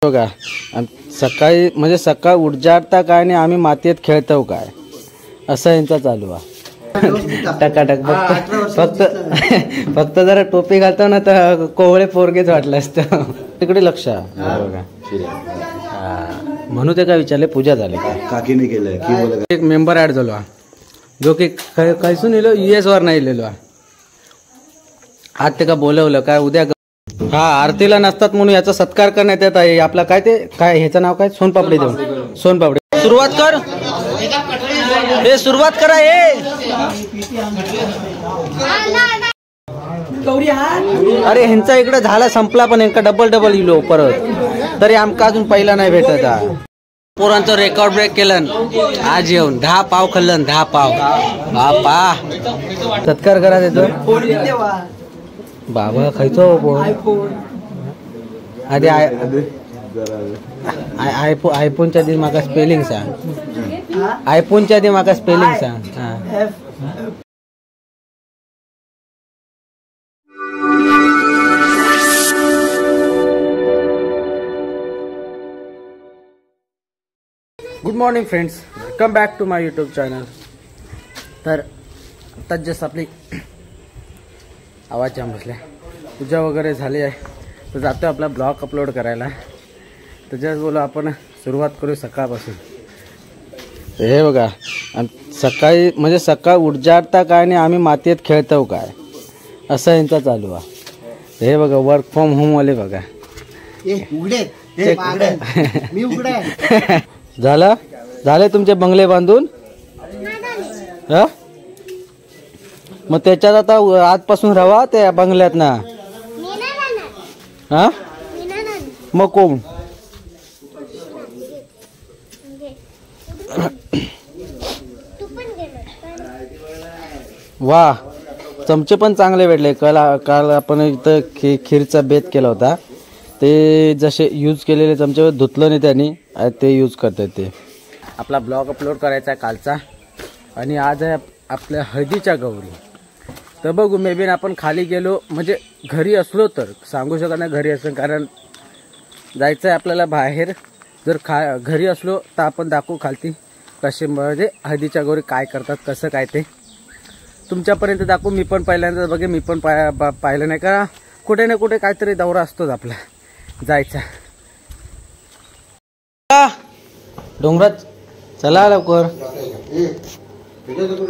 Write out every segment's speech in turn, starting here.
बघा सकाळी म्हणजे सकाळ उजाडता काय आणि आम्ही मातीत खेळतो काय असं यांचा चालू आहे. टकाटक फक्त जरा टोपी घालतो ना तर कोवळे पोरगेच वाटलं असतं. तिकडे लक्ष बघा म्हणून ते काय विचारले पूजा झाली का काकीने केलंय की बोल. एक मेंबर ऍड झालो जो की कैसून येलो US वर नाही इलेलो आज ते का बोलवलं काय उद्या हा आरतीला नसतात म्हणून याचा सत्कार करण्यात येत आहे. आपला काय ते काय ह्याचं नाव काय सोनपापडी देऊन सोनपापडी सुरुवात कर हे सुरुवात करा हे अरे ह्यांचा इकडे झाला संपला पण यांका डबल इलो परत तरी आमका अजून पहिला नाही भेटत. पोरांचं रेकॉर्ड ब्रेक केलं आज येऊन 10 पाव खाल्लं 10 पाव बापा सत्कार करा देतो बाबा खायचो आधी आयफोनच्या आधी माका स्पेलिंग सांग आयफोनच्या आधी माका स्पेलिंग सांग. Good morning friends, welcome back to my YouTube channel. तर आत्ताच जस्ट आपली आवाज जाम बसल्या पूजा वगैरे झाली आहे तर जातो आपला ब्लॉग अपलोड करायला. तर जस्ट बोलो आपण सुरुवात करू सकाळपासून. हे बघा सकाळी म्हणजे सकाळ उजाडता काय आणि आम्ही मातीत खेळतो काय असं यांचा चालू आहे. हे बघा वर्क फ्रॉम होम वाले बघा झाले तुमचे बंगले बांधून हा मग त्याच्यात आता आजपासून राहा त्या बंगल्यात ना हा मग कोण वा चमचे पण चांगले भेटले. काल आपण इथं खीरचा बेत केला होता ते जसे यूज केलेले चमचे धुतलं नाही त्यांनी ते यूज करतात. ते आपला ब्लॉग अपलोड करायचा आहे कालचा आणि आज आहे आपल्या हळदीच्या गौरी. तर बघू मे बी आपण खाली गेलो म्हणजे घरी असलो तर सांगू शकत नाही घरी असं कारण जायचं आहे आपल्याला बाहेर. जर घरी असलो तर आपण दाखवू खालती कसे म्हणजे हळदीच्या गौरी काय करतात कसं काय ते तुमच्यापर्यंत दाखवू. मी पण पहिल्यांदा बघे मी पण पाहिलं नाही का कुठे ना कुठे काहीतरी दौरा असतोच आपला जायचा. डोंगरात चला लवकर.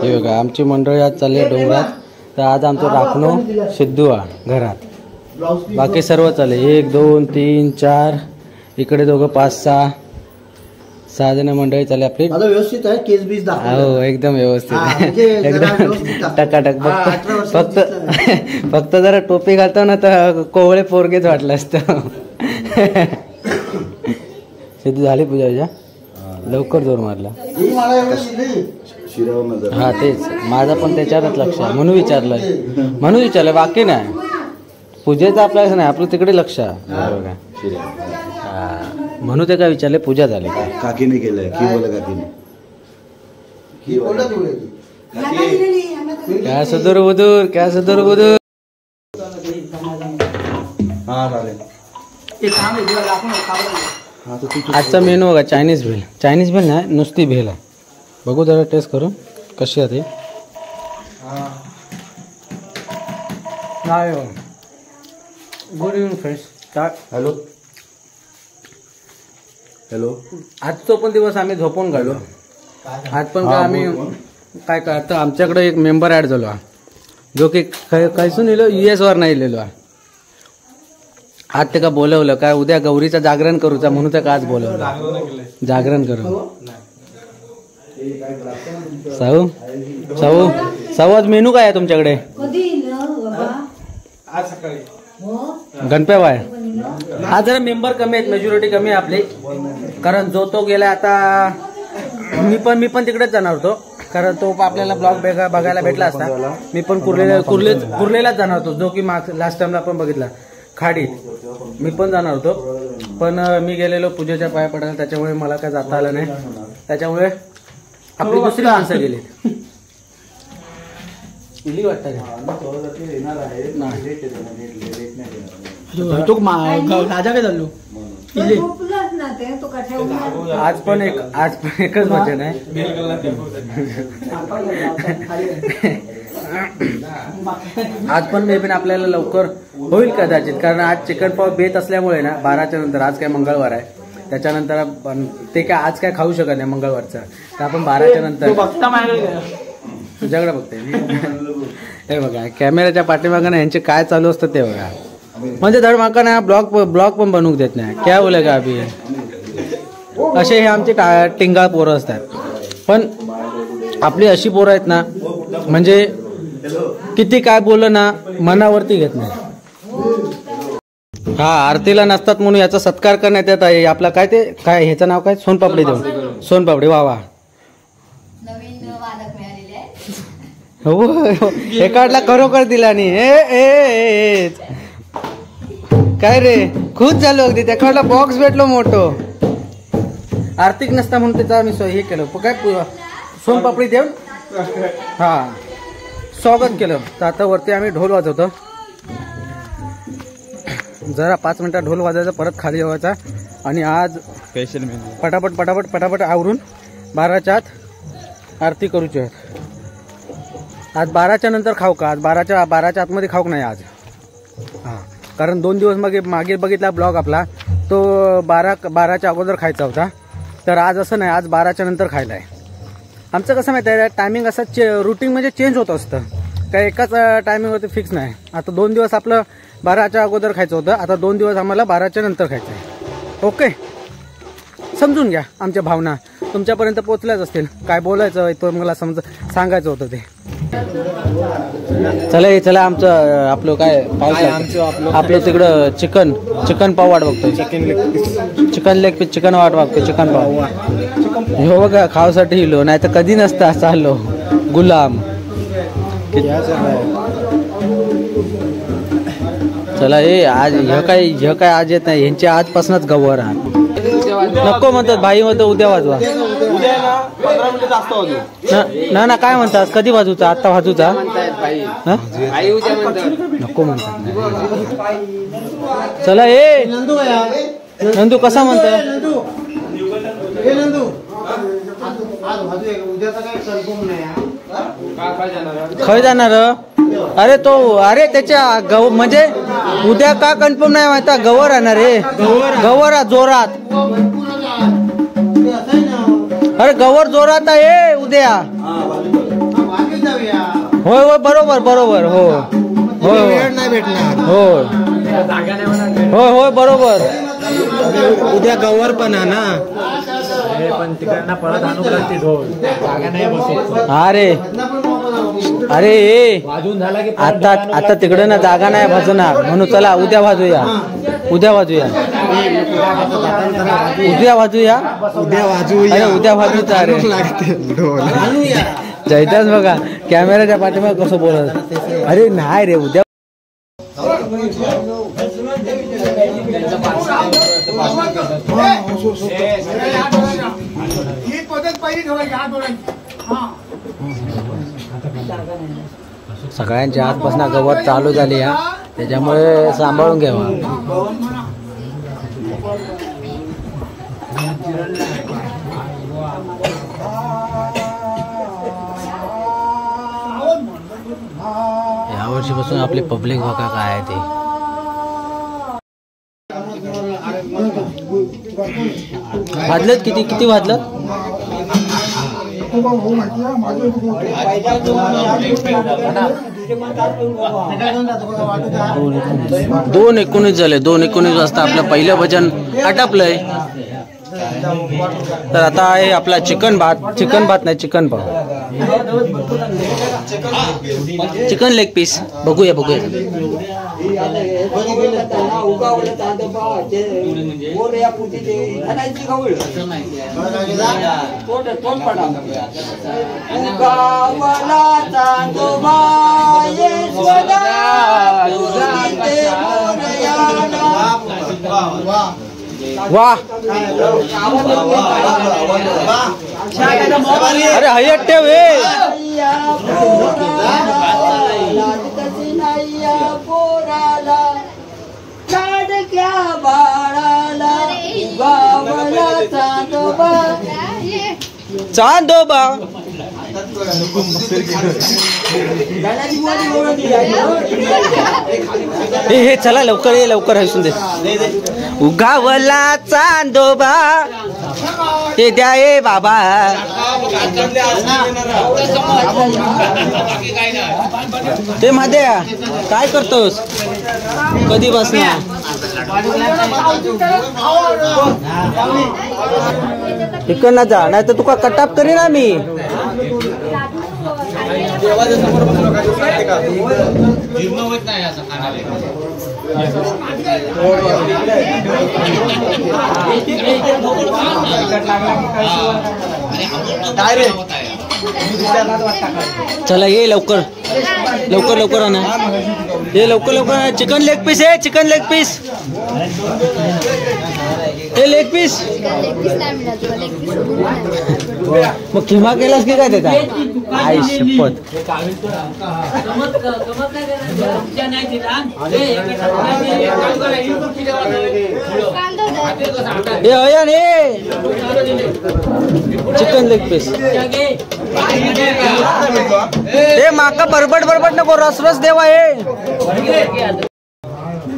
हे बघा आमची मंडळी आज चालली डोंगरात. तर आज आमचं राखणो सिद्धू घरात बाकी सर्व चालले 1 2 3 4 इकडे दोघं 5 6 जण मंडळी चालली आपली. व्यवस्थित आहे केस बीस हो एकदम व्यवस्थित एकदम टकाटक. फक्त जरा टोपी घालतो ना तर कोवळे पोरगेच वाटलं असतं. सिद्धू झाली पूजा लवकर जोर मारला. हा तेच माझा पण त्याच्यावरच लक्ष आहे म्हणून विचारलं बाकी नाही पूजेचं आपल्याला नाही आपलं तिकडे लक्ष आहे बघा. म्हणून ते काय विचारले पूजा झाली का काकीने केलंय की बोल. काकीने काय सदर बुदूर काय सदर बुदूर. आजचा मेनू बघा चायनीज भेल नाही नुसती भेल आहे. बघू जरा टेस्ट करून कशी आहे ती. Good evening friends. हॅलो आजचा पण दिवस आम्ही झोपून काढलो. आज पण काय आम्ही काय करतो आमच्याकडे एक मेंबर ऍड झालो जो की कैसून येलो US वर नाही इलेलो आज ते का बोलवलं काय उद्या गौरीचं जागरण करूचा म्हणून ते का आज बोलवलं जागरण करू. साऊ आज मेनू काय आहे तुमच्याकडे गणपती आहे. हा जरा मेंबर कमी आहेत मेजॉरिटी कमी आहे आपली कारण जो तो गेला आता मी पण तिकडेच जाणार होतो कारण तो आपल्याला ब्लॉग बघायला भेटला असता. मी पण कुर्लेलाच जाणार होतो जो की लास्ट टाइमला आपण बघितला खाडीत मी पण जाणार होतो पण मी गेलेलो पूजेच्या पाया पडायला त्याच्यामुळे मला काय जाता आलं नाही. त्याच्यामुळे आपली दुसरी माणसं गेली वाटतं राजा काय झालो आज पण एकच वचन आहे. आज पण मे बी आपल्याला लवकर होईल कदाचित, कारण आज चिकन पाव बेत असल्यामुळे ना 12च्या नंतर, आज काय मंगळवार आहे त्याच्यानंतर ते काय आज काय खाऊ शकत नाही मंगळवारचं, तर आपण 12च्या नंतर तुझ्याकडे बघते. हे बघा कॅमेऱ्याच्या पाठीमागं यांचे काय चालू असतं ते बघा, म्हणजे धड माका ना ब्लॉग पण बनवू देत नाही. काय बोले का अभि, असे हे आमचे टिंगाळ पोरं असतात. पण आपली अशी पोरं आहेत ना, म्हणजे किती काय बोललं ना मनावरती घेत नाही. हा आरतीला नसतात म्हणून याचा सत्कार करण्यात येत आहे. आपला काय ते काय ह्याचं नाव काय, सोनपापडी देऊन, सोनपापडी. वा वा, हो हे काढला खरोखर दिला नाही. ए काय रे, खुश झालो अगदी. त्या काढला बॉक्स भेटलो मोठो. आर्थिक नसता म्हणून त्याचा आम्ही हे केलं काय, सोनपापडी देऊन हा स्वागत केलं. तर आता वरती आम्ही ढोल वाजवतो. जरा 5 मिनिटात ढोल वाजायचा, परत खाली जेवायचा. आणि आज स्पेशल पटापट आवरून 12च्या आत आरती करूची आहे. आज 12च्या नंतर खाऊ का, आज 12च्या आतमध्ये खाऊक नाही आज. हां, कारण 2 दिवस मागे बघितला ब्लॉग आपला, तो 12च्या अगोदर खायचा होता. तर आज असं नाही, आज 12च्या नंतर खायला आहे. आमचं कसं माहिती आहे, टायमिंग असं रुटीन म्हणजे चेंज होत असतं, काय एकाच टायमिंगवरती फिक्स नाही. आता 2 दिवस आपलं 12च्या अगोदर खायचं होतं, आता 2 दिवस आम्हाला 12च्या नंतर खायचं आहे. ओके, समजून घ्या आमच्या भावना, तुमच्यापर्यंत पोचल्याच असतील. काय बोलायचं तो मला सांगायचं होतं ते. चला आमचं आपलं काय आपलं तिकडं चिकन पाव वाट बघतोय. चिकन लेग पीस चिकन वाट बघतोय. चिकन पाव हो बघा, खावासाठी हिलो, नाही तर कधी नसता चाललो गुलाम. चला आज ह्य काय आज येत नाही, ह्यांची आजपासूनच गवर आहात. नको म्हणतात भाई, म्हणतो उद्या वाजवा. ना काय म्हणतात, कधी वाजूचा, आता वाजूचा नको म्हणतात. चला नंदू कसा म्हणतोय, खय जाणार. अरे त्याच्या म्हणजे उद्या का कन्फर्म नाही माहिती, गवर राहणार रे. गवर जोरात, अरे गवर जोरात आहे उद्या. होय बरोबर हो नाही भेटणार. होय बरोबर. उद्या गवर पण आहे ना, पण तिकडनं परत आणू लागते ढोल. अरे आता तिकडे ना जागा नाही भाजणार, म्हणून चला उद्या भाजूया. उद्या भाजूचा. अरे जयताच बघा कॅमेऱ्याच्या पाठीमागे कसं बोलत. अरे नाही रे, उद्या सगळ्यांच्या आजपासून गवत चालू झाली या, त्याच्यामुळे सांभाळून घ्यावा. यावर्षीपासून आपली पब्लिक बघा काय आहे ते. वाजलेत किती वाजलं. दोन 19 झाले. 2:19 वाजता आपलं पहिलं भजन आटपलंय. तर आता आहे आपला चिकन भात नाही चिकन पाव, चिकन लेग पीस. बघूया वाह. अरे हयट ठेव हे. चांदोबा हे चला लवकर ये लवकर हसून दे उगावला चांदोबा ते द्या ए बाबा ते माद्या काय करतोस कधी बसणार इकडनं जा नाही तर तुका कटाप करीन आम्ही चला ये लवकर लवकर लवकर आणा ये लवकर लवकर चिकन लेग पीस आहे चिकन लेग पीस हे लेग पीस मग किमा केलास की काय त्याचा आई शपथ चिकन लेग पीस हे माका बरबट बरबट नको रस रस देवा हे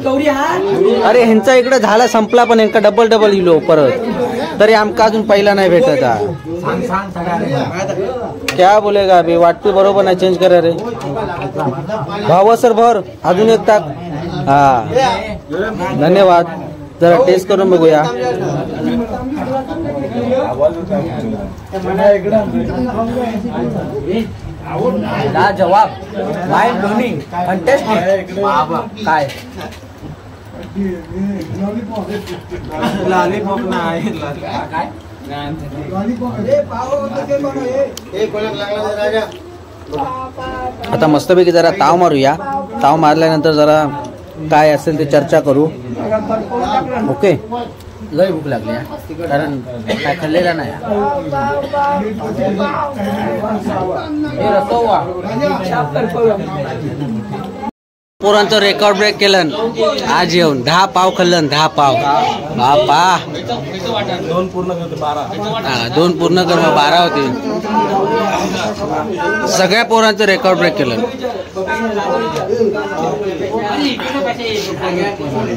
अरे ह्यांचा इकडे झाला संपला पण ह्यांका डबल डबल इलो परत तरी आमका अजून पहिला नाही भेटत क्या बोलेगा अभी वाटते बरोबर नाही चेंज करा रे भाव सर भर अजून एक टाक हा धन्यवाद जरा टेस्ट करून बघूया जवाब माइंड ब्लोइंग फंटॅस्टिक काय लॉलीपॉप नाही काय आता मस्तपैकी जरा ताव मारूया ताव मारल्यानंतर जरा काय असेल ते चर्चा करू ओके लय भूक लागली कारण काय खाल्लेला नाही पोरांचं रेकॉर्ड ब्रेक केलं आज येऊन 10 पाव खाल्लं 10 पाव बापा 2 पूर्ण कर 12 होते सगळ्या पोरांचं रेकॉर्ड ब्रेक केलं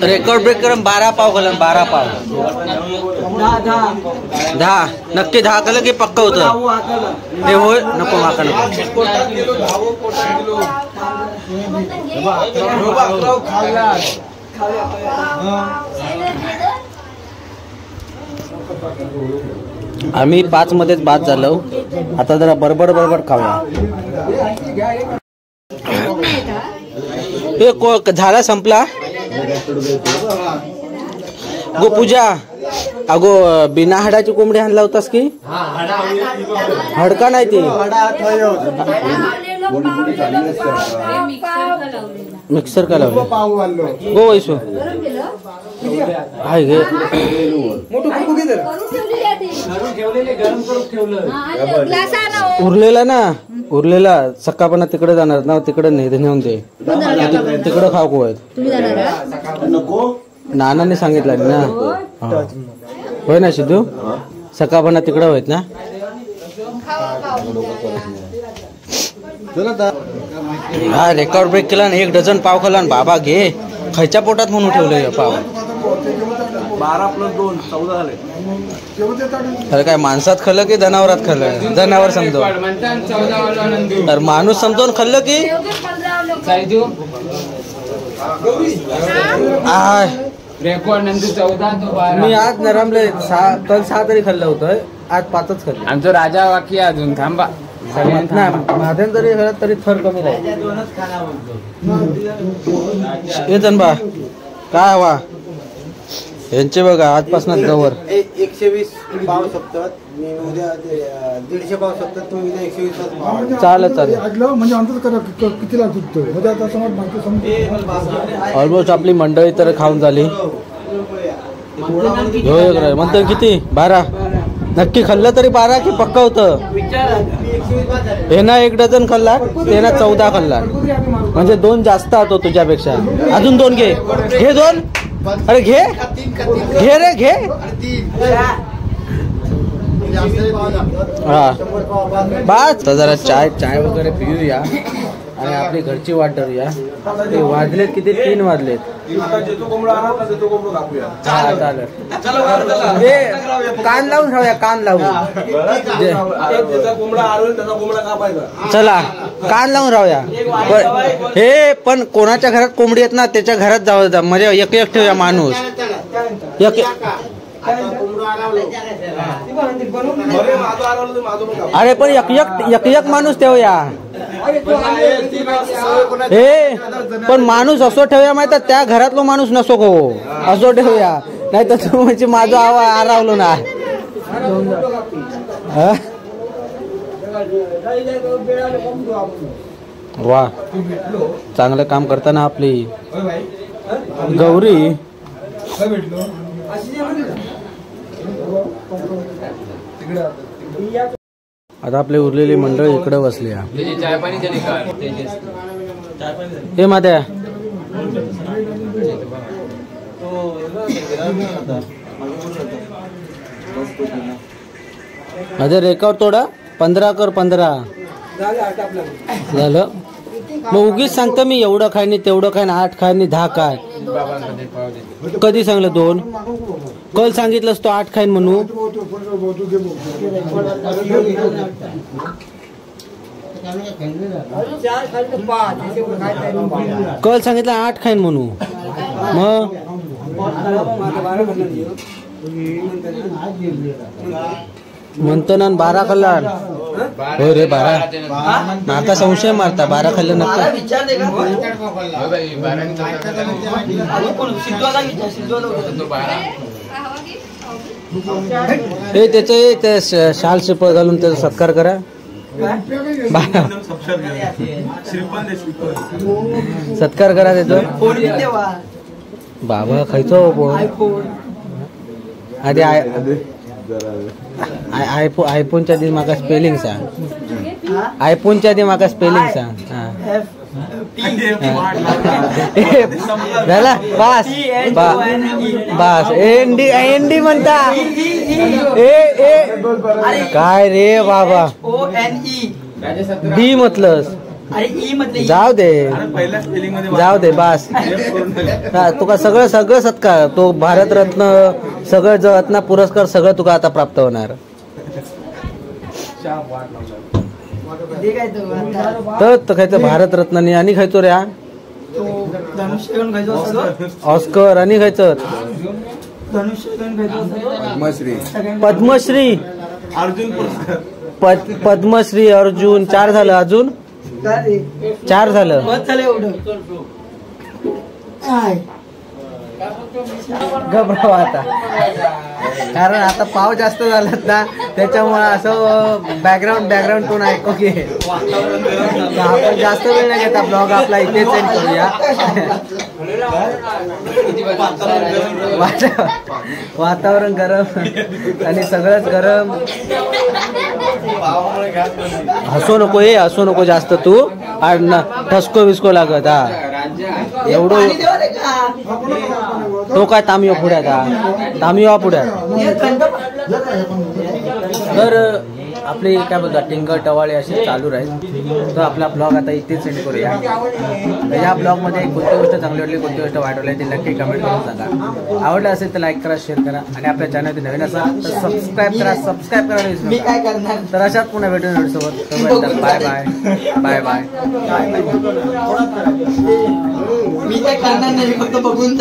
रेकॉर्ड ब्रेक करून 12 पाव खाल्लं 12 पाव 10 नक्की 10 खाल्लं की पक्क होतं हे होय नको माका नको आम्ही 5 मध्येच बाद झालो आता जरा बरोबर बरोबर खाऊया हे झाला संपला गो पूजा अगो बिना हाडाची कोंबडी आणला होतास की हडका नाही ती मिक्सर का लावले गो वैसू हाय गे उरलेला ना उरलेला सकाळपणा तिकडे जाणार ना तिकडे नाही नेऊन दे तिकडे खाऊ को नानाने सांगितलं ना होय ना सिद्धू सकाळपणा तिकडे होत ना हा रेकॉर्ड ब्रेक केला 1 डझन पाव खाल्ला बाबा घे खायच्या पोटात म्हणून ठेवलंय पाव 12+2 14 झाले अरे काय माणसात खाल्लं की जनावरात खाल्लं जनावर समजो तर माणूस समजून खाल्लं की रेकॉर्ड नंतर 14 मी आज नरमले कल 6 तरी खाल्लं होतं आज 5च खाल्लं आमचं राजा वाक्य अजून थांबा माझ्यान जरी घरात तरी थर कमी राहील हे जनबा काय हवा यांचे बघा आजपासून गवर 120 पाव सप्तात मी उद्या 150 पाव सप्तात तुम्ही उद्या 120 पाव चालेल चालेल म्हणजे अंतर कितीला चुकतो म्हणजे आता समज ऑलमोस्ट आपली मंडळी तर खाऊन झाली म्हणतो किती 12 नक्की खाल्लं तरी 12 की पक्का होतं हे ना 1 डझन खाल्ला ते ना 14 खाल्ला म्हणजे 2 जास्त होतो तुझ्यापेक्षा अजून 2 घे 2 अरे घे रे घे हा बस तर जरा चाय वगैरे पिऊया आणि आपली घरची वाट धरूया. ते वाजलेत किती 3 वाजलेत. हा चालेल. कान लावून राहूया कान लावून. चला कान लावून राहूया. हे पण कोणाच्या घरात कोंबडी आहेत ना त्याच्या घरात जाऊ म्हणजे एक ठेवूया माणूस. अरे पण एक माणूस ठेवूया. हे पण माणूस असो ठेवूया माहिती त्या घरातलो माणूस नसो गो असो ठेवूया नाही तर तू म्हणजे माझं आरावलो ना. वा चांगलं काम करताना आपली गौरी. आता आपली उरलेली मंडळ इकडे बसली. हे मात्या माझ्या रेकॉर्ड तोडा 15 कर 15 झालं. मग उगीच सांगतो मी एवढं खाय नाही तेवढं खाय 8 खाय नाही 10 काय. कधी सांगलं 2 कल सांगितलंस तो 8 खाईन म्हणून. कल सांगितलं 8 खाईन म्हणून मग म्हणतो ना 12 खाल्ला. हो रे 12 नाका संशय मारता 12 खाल्लं नका. हे त्याचे शाल शिप घालून त्याचा सत्कार करा. सत्कार करा त्याचा. बाबा खायचो आधी आयफोनच्या आधी माका स्पेलिंग सांग. आयफोनच्या आधी माका स्पेलिंग सांग. झाला बस बस. एनडी म्हणता. काय रे बाबा डी म्हटलंस. जाऊ दे बस. तुका सगळं सत्कार तो भारतरत्न सगळं जगतना पुरस्कार सगळं तुका आता प्राप्त होणार. तर खायचं भारतरत्न आणि खायचो रे ऑस्कर आणि खायचं पद्मश्री पद्मश्री अर्जुन 4 झालं. अजून 4 झालं. घबराव आता कारण आता पाव जास्त झालात ना त्याच्यामुळे असं बॅकग्राऊंड टोन ऐकू की आपण जास्त वेळ नाही घेता. ब्लॉग आपला इथेच एंड करूया. वातावरण गरम आणि सगळंच गरम. हसू नको जास्त तू. ठसको विस्को लागत. हा एवढं तो काय तामियो पुढ्यात तामियो पुढ्यात. तर आपली काय बोलतात टिंगर टवाळे असे चालू राहील. तर आपला ब्लॉग आता इथेच सेंड करूया. या ब्लॉगमध्ये कोणती गोष्ट चांगली वाटली कोणती गोष्ट वाईट वाटली ते नक्की कमेंट करून सांगा. आवडलं असेल तर लाईक करा शेअर करा आणि आपल्या चॅनल नवीन असाल तर सबस्क्राईब करायला विसरू नका. तर अशात पुन्हा भेटून सोबत. Bye bye bye bye. मी काय करणार नाही फक्त बघून